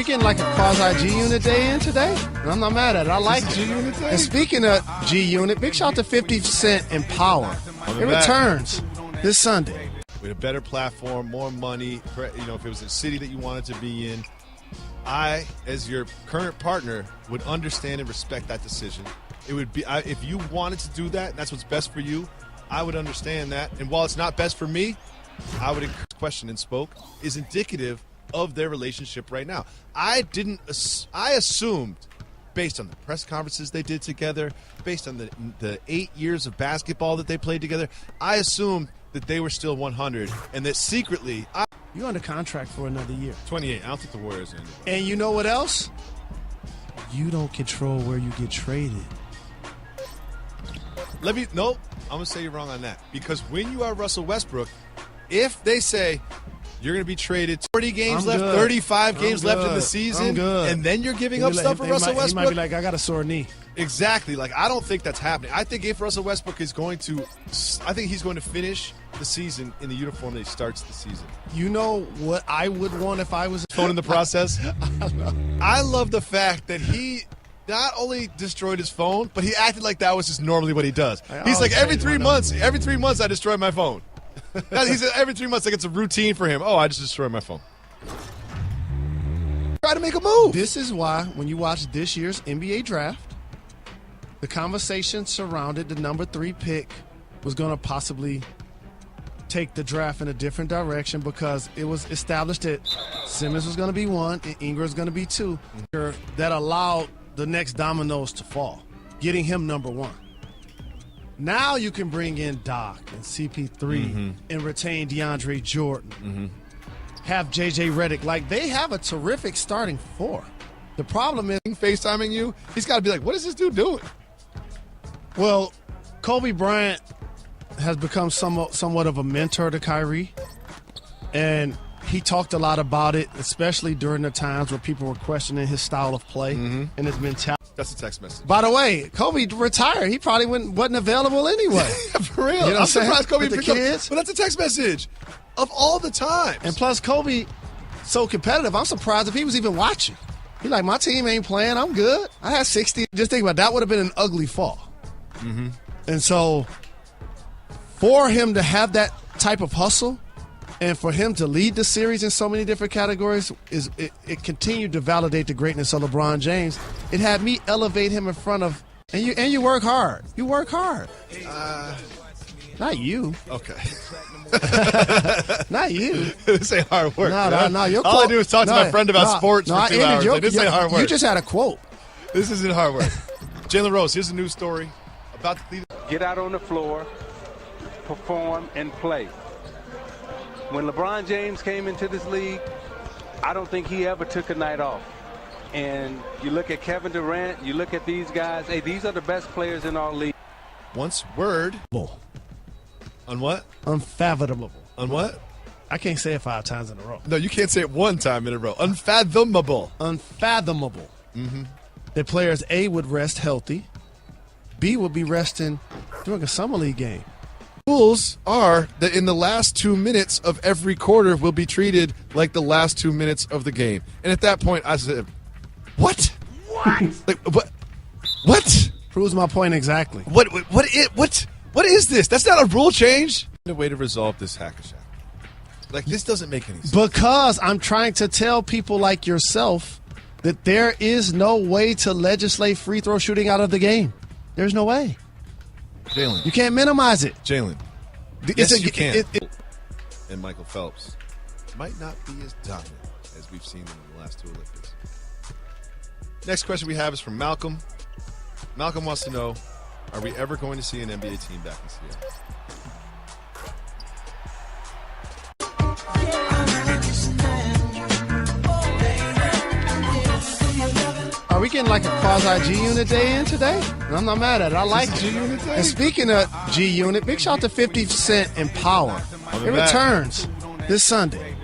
getting like a quasi G-Unit day in today? And I'm not mad at it. I like it. G-Unit day? And speaking of G-Unit, big shout out to 50 Cent in Power. It returns this Sunday. With a better platform, more money, if it was a city that you wanted to be in, I, as your current partner, would understand and respect that decision. It would be if you wanted to do that, and that's what's best for you, I would understand that. And while it's not best for me, I would question and spoke is indicative of their relationship right now. I assumed, based on the press conferences they did together, based on the 8 years of basketball that they played together, I assumed that they were still 100 and that secretly You're under contract for another year. 28. I don't think the Warriors are. And you know what else? You don't control where you get traded. Nope. I'm going to say you're wrong on that. Because when you are Russell Westbrook, if they say you're going to be traded 40 games left, 35 games left in the season, and then you're giving up stuff for Russell Westbrook. He might be like, I got a sore knee. Exactly. I don't think that's happening. I think if Russell Westbrook is going to – I think he's going to finish the season in the uniform that he starts the season. You know what I would want if I was – phone in the process? I love the fact that he – not only destroyed his phone, but he acted like that was just normally what he does. He's like, every 3 months I destroy my phone. He said every 3 months, like it's a routine for him. Oh, I just destroyed my phone. Try to make a move. This is why when you watch this year's NBA draft, the conversation surrounded the number 3 pick was going to possibly take the draft in a different direction because it was established that Simmons was going to be 1 and Ingram was going to be 2. That allowed the next dominoes to fall, getting him number 1. Now you can bring in Doc and CP3 and retain DeAndre Jordan. Have JJ Redick. Like, they have a terrific starting 4. The problem is FaceTiming you, he's got to be like, what is this dude doing? Well, Kobe Bryant has become somewhat of a mentor to Kyrie, and he talked a lot about it, especially during the times where people were questioning his style of play and his mentality. That's a text message. By the way, Kobe retired. He probably wasn't available anyway. For real. You know I'm surprised Kobe picked picked up. But that's a text message of all the times. And plus, Kobe, so competitive, I'm surprised if he was even watching. He like, my team ain't playing. I'm good. I had 60. Just think about it. That would have been an ugly fall. And so for him to have that type of hustle, and for him to lead the series in so many different categories, it continued to validate the greatness of LeBron James. It had me elevate him in front of, and you work hard. You work hard. Not you. Okay. Not you. This ain't hard work. No. All I do is talk to my friend about sports for 2 hours. I didn't say hard work. You just had a quote. This isn't hard work. Jalen Rose, here's a news story about the Cleveland. Get out on the floor, perform, and play. When LeBron James came into this league, I don't think he ever took a night off. And you look at Kevin Durant, you look at these guys, hey, these are the best players in our league. Once word. On what? Unfathomable. On what? I can't say it 5 times in a row. No, you can't say it 1 time in a row. Unfathomable. Unfathomable. That players, A, would rest healthy. B, would be resting during a summer league game. Rules are that in the last 2 minutes of every quarter will be treated like the last 2 minutes of the game. And at that point, I said, what? Like, what? What? Proves my point exactly. What is this? That's not a rule change. A way to resolve this hackashack. Like, this doesn't make any sense. Because I'm trying to tell people like yourself that there is no way to legislate free throw shooting out of the game. There's no way. Jalen. You can't minimize it. Jalen. Yes, you can. And Michael Phelps might not be as dominant as we've seen in the last 2 Olympics. Next question we have is from Malcolm. Malcolm wants to know, are we ever going to see an NBA team back in Seattle? Are we getting like a quasi G-Unit day in today? And I'm not mad at it. I like it. G-Unit day? And speaking of G-Unit, big shout out to 50 Cent in Power. It returns this Sunday.